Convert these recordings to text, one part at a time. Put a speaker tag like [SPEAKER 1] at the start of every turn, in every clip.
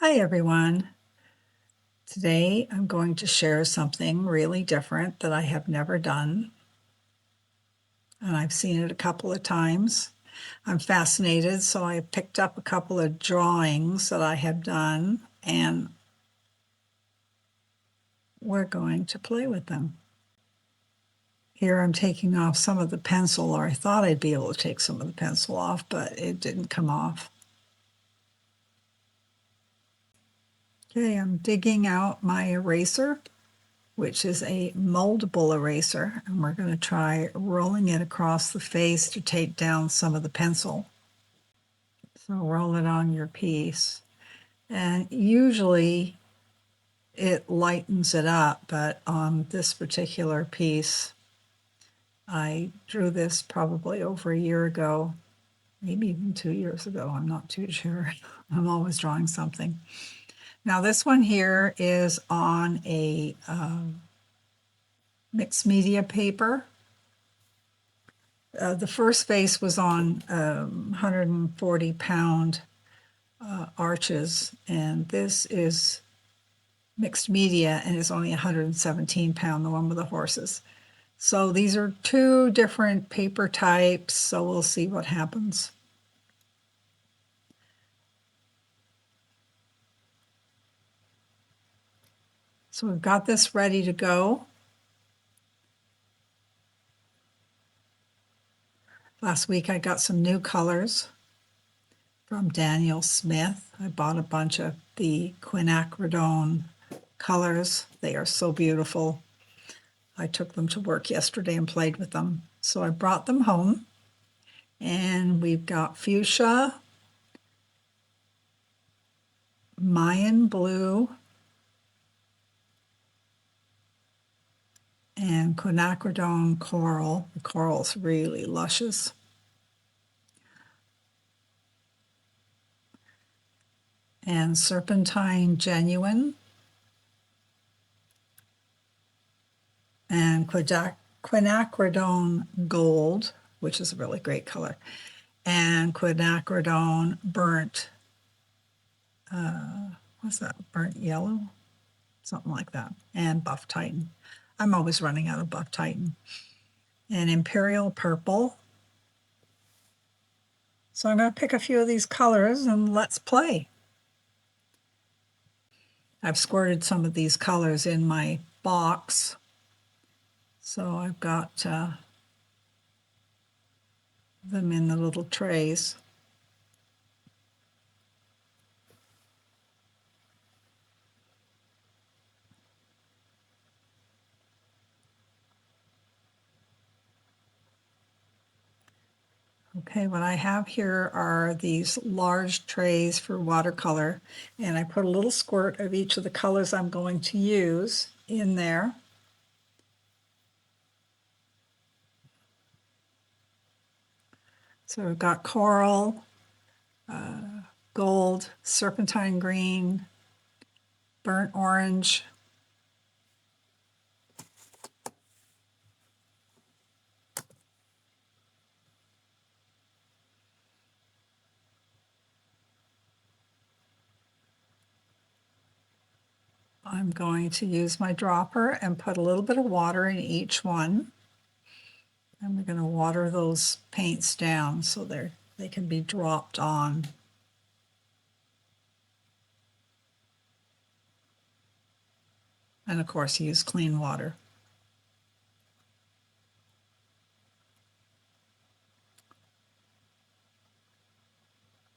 [SPEAKER 1] Hi everyone. Today I'm going to share something really different that I have never done, and I've seen it a couple of times. I'm fascinated, so I picked up a couple of drawings that I have done, and we're going to play with them. Here I'm taking off some of the pencil, or I thought I'd be able to take some of the pencil off, but it didn't come off. Okay, I'm digging out my eraser, which is a moldable eraser, and we're going to try rolling it across the face to take down some of the pencil. So roll it on your piece. And usually it lightens it up, but on this particular piece, I drew this probably over a year ago, maybe even 2 years ago. I'm not too sure. I'm always drawing something. Now this one here is on a mixed media paper. The first face was on 140-pound arches, and this is mixed media and is only 117-pound, the one with the horses. So these are two different paper types, so we'll see what happens. So we've got this ready to go. Last week I got some new colors from Daniel Smith. I bought a bunch of the quinacridone colors. They are so beautiful. I took them to work yesterday and played with them. So I brought them home, and we've got fuchsia, Mayan blue, and quinacridone coral. The coral's really luscious. And serpentine genuine, and quinacridone gold, which is a really great color, and quinacridone burnt, what's that, burnt yellow? Something like that, and buff titan. I'm always running out of buff titan. And imperial purple. So I'm going to pick a few of these colors and let's play. I've squirted some of these colors in my box. So I've got them in the little trays. Okay, what I have here are these large trays for watercolor, and I put a little squirt of each of the colors I'm going to use in there. So we've got coral, gold, serpentine green, burnt orange, I'm going to use my dropper and put a little bit of water in each one. And we're going to water those paints down so they can be dropped on. And of course, use clean water.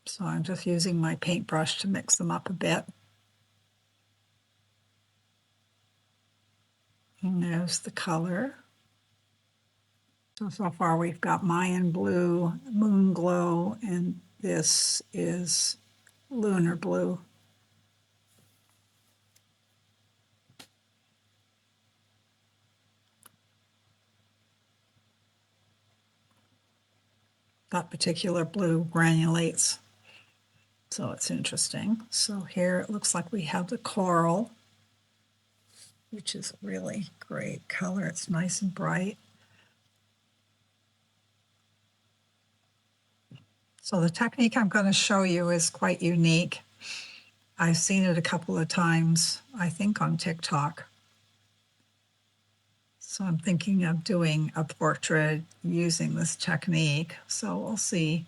[SPEAKER 1] So I'm just using my paintbrush to mix them up a bit. And there's the color. So far we've got Mayan blue, moon glow, and this is lunar blue. That particular blue granulates, so it's interesting. So here it looks like we have the coral, which is a really great color. It's nice and bright. So the technique I'm going to show you is quite unique. I've seen it a couple of times, I think on TikTok. So I'm thinking of doing a portrait using this technique. So we'll see.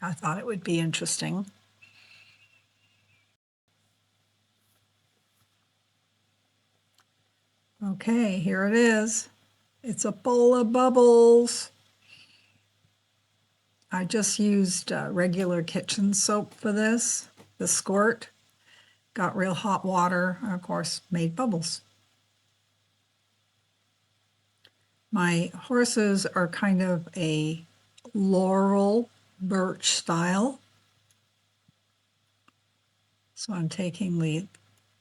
[SPEAKER 1] I thought it would be interesting. Okay, here it is. It's a bowl of bubbles. I just used regular kitchen soap for this, the squirt. Got real hot water, and of course, made bubbles. My horses are kind of a laurel birch style. So I'm taking the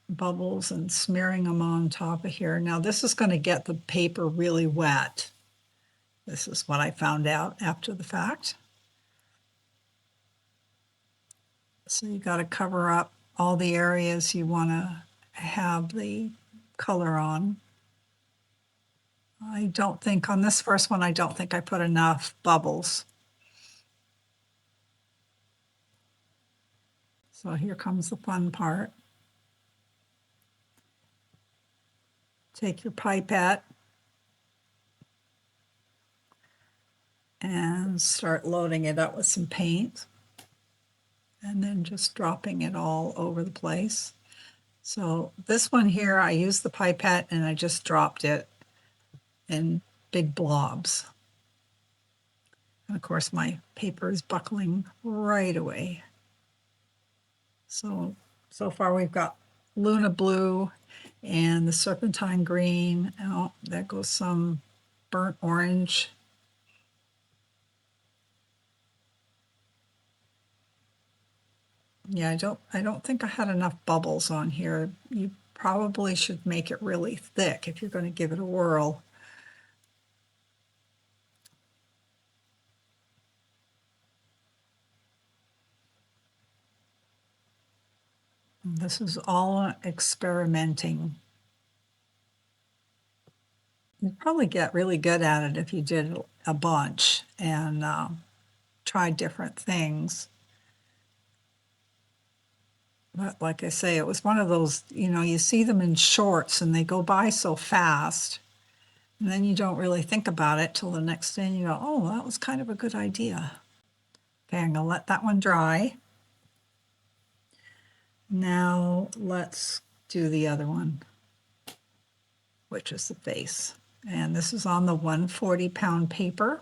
[SPEAKER 1] bubbles and smearing them on top of here. Now this is going to get the paper really wet. This is what I found out after the fact. So you got to cover up all the areas you want to have the color on. I don't think, on this first one, I don't think I put enough bubbles. So here comes the fun part. Take your pipette and start loading it up with some paint, and then just dropping it all over the place. So this one here, I used the pipette and I just dropped it in big blobs. And of course my paper is buckling right away. So far we've got Luna Blue and the Serpentine Green. Oh, there goes some burnt orange. Yeah, I don't think I had enough bubbles on here. You probably should make it really thick if you're going to give it a whirl. This is all experimenting. You'd probably get really good at it if you did a bunch and tried different things. But like I say, it was one of those, you see them in shorts and they go by so fast. And then you don't really think about it till the next day and you go, oh, that was kind of a good idea. Okay, I'm going to let that one dry. Now let's do the other one, which is the face. And this is on the 140-pound paper.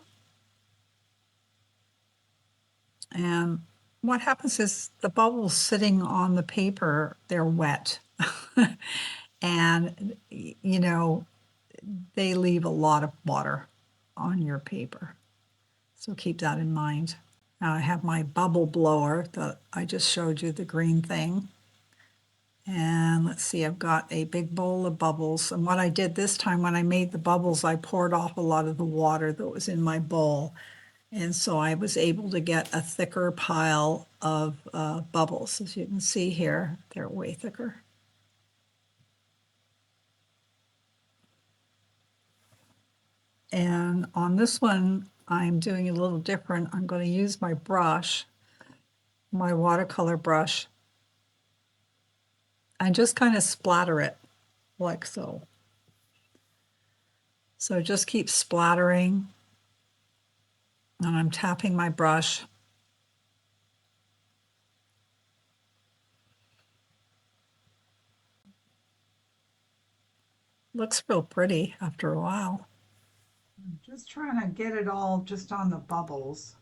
[SPEAKER 1] And what happens is the bubbles sitting on the paper, they're wet. And, they leave a lot of water on your paper. So keep that in mind. Now I have my bubble blower that I just showed you, the green thing. And let's see, I've got a big bowl of bubbles. And what I did this time when I made the bubbles, I poured off a lot of the water that was in my bowl. And so I was able to get a thicker pile of bubbles. As you can see here, they're way thicker. And on this one, I'm doing a little different. I'm going to use my brush, my watercolor brush, and just kind of splatter it like so. So just keep splattering, and I'm tapping my brush. Looks real pretty after a while. I'm just trying to get it all just on the bubbles.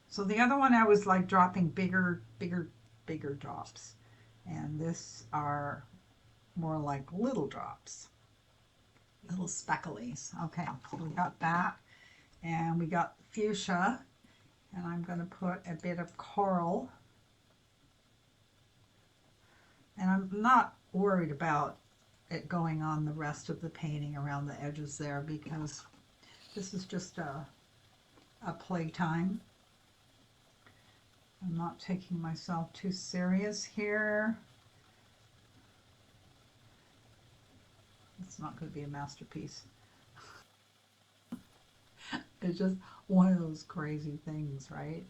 [SPEAKER 1] So the other one I was like dropping bigger drops. And this are more like little drops, little specklies. Okay, so we got that. And we got fuchsia. And I'm going to put a bit of coral. And I'm not worried about it going on the rest of the painting around the edges there because this is just a playtime. I'm not taking myself too serious here. It's not going to be a masterpiece. It's just one of those crazy things, right?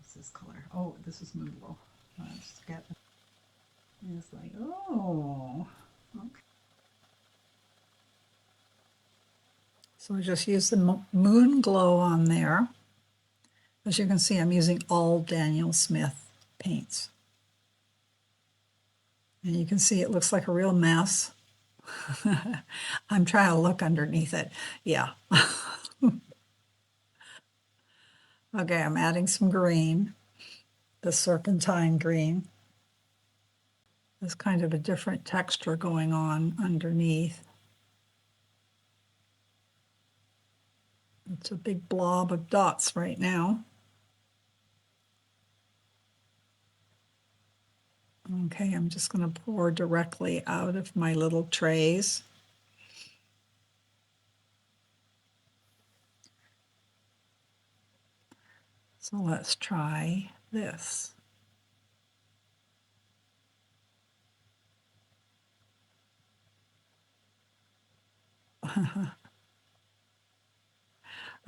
[SPEAKER 1] What's this color? Oh, this is Moonglow. Let's get. It's like, oh, okay. So I just use the Moonglow on there. As you can see, I'm using all Daniel Smith paints. And you can see it looks like a real mess. I'm trying to look underneath it. Yeah. Okay, I'm adding some green, the serpentine green. There's kind of a different texture going on underneath. It's a big blob of dots right now. Okay, I'm just going to pour directly out of my little trays. So let's try this.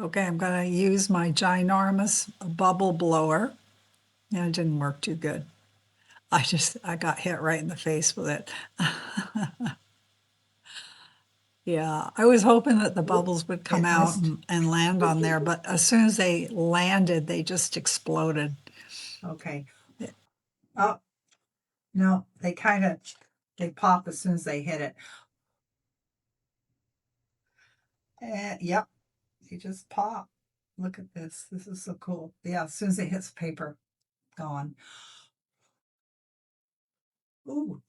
[SPEAKER 1] Okay, I'm going to use my ginormous bubble blower. Yeah, it didn't work too good. I got hit right in the face with it. Yeah, I was hoping that the bubbles would come out and land on there, but as soon as they landed, they just exploded. Okay. Oh, no, they pop as soon as they hit it. Yep, they just pop. Look at this. This is so cool. Yeah, as soon as it hits paper, gone. Ooh,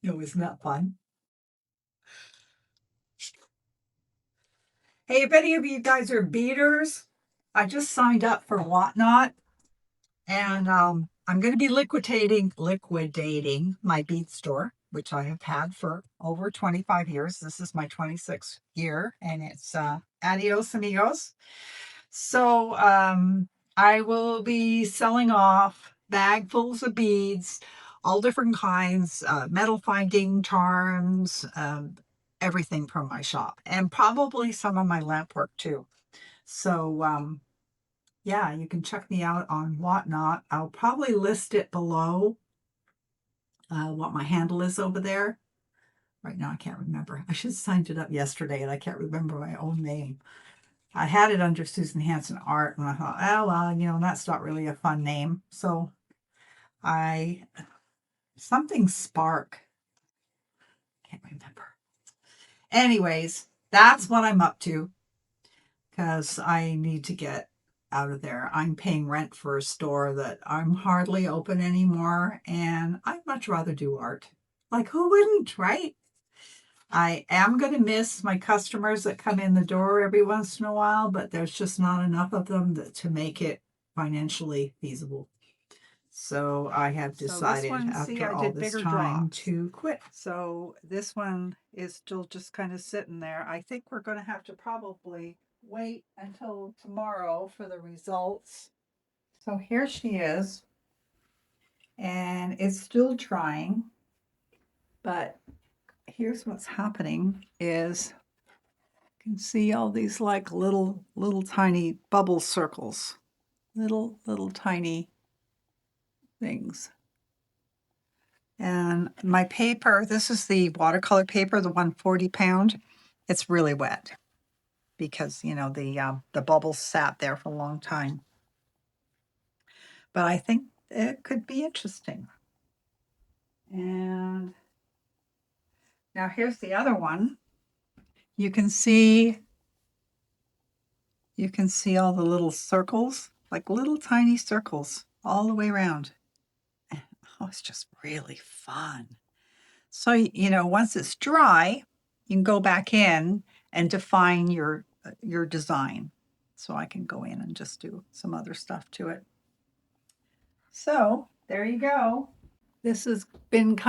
[SPEAKER 1] no, isn't that fun? Hey, if any of you guys are beaders, I just signed up for Whatnot, and I'm going to be liquidating my bead store, which I have had for over 25 years. This is my 26th year, and it's adios amigos. So I will be selling off bagfuls of beads, all different kinds, metal finding charms, everything from my shop, and probably some of my lamp work too. So yeah, you can check me out on Whatnot. I'll probably list it below what my handle is over there. Right now, I can't remember. I should have signed it up yesterday, and I can't remember my own name. I had it under susanhansonart, and I thought, oh, well, that's not really a fun name. So something Spark. Can't remember. Anyways, that's what I'm up to because I need to get out of there. I'm paying rent for a store that I'm hardly open anymore, and I'd much rather do art. Like, who wouldn't, right? I am going to miss my customers that come in the door every once in a while, but there's just not enough of them to make it financially feasible. So I have decided after all this time to quit. So this one is still just kind of sitting there. I think we're going to have to probably wait until tomorrow for the results. So here she is. And it's still drying. But here's what's happening is you can see all these like little tiny bubble circles. Little tiny things. And my paper, this is the watercolor paper, the 140 pound. It's really wet because, the bubbles sat there for a long time. But I think it could be interesting. And now here's the other one. You can see all the little circles, like little tiny circles all the way around. Oh, it's just really fun. So, once it's dry, you can go back in and define your design. So I can go in and just do some other stuff to it. So there you go. This has been it's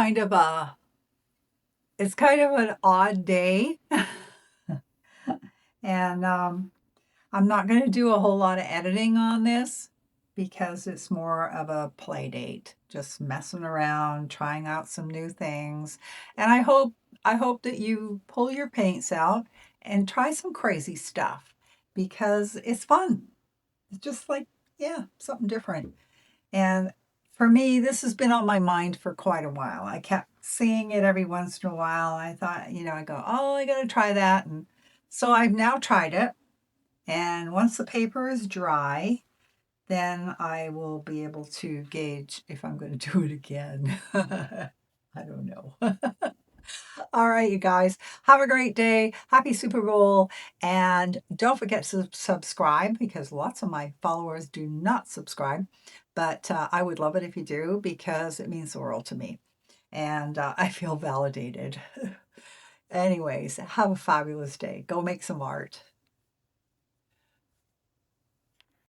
[SPEAKER 1] kind of an odd day. And I'm not going to do a whole lot of editing on this because it's more of a play date, just messing around, trying out some new things. And I hope that you pull your paints out and try some crazy stuff because it's fun. It's just like, yeah, something different. And for me, this has been on my mind for quite a while. I kept seeing it every once in a while. I thought, I go, oh, I got to try that. And so I've now tried it. And once the paper is dry, then I will be able to gauge if I'm going to do it again. I don't know. All right, you guys, have a great day. Happy Super Bowl. And don't forget to subscribe because lots of my followers do not subscribe. But I would love it if you do because it means the world to me. And I feel validated. Anyways, have a fabulous day. Go make some art.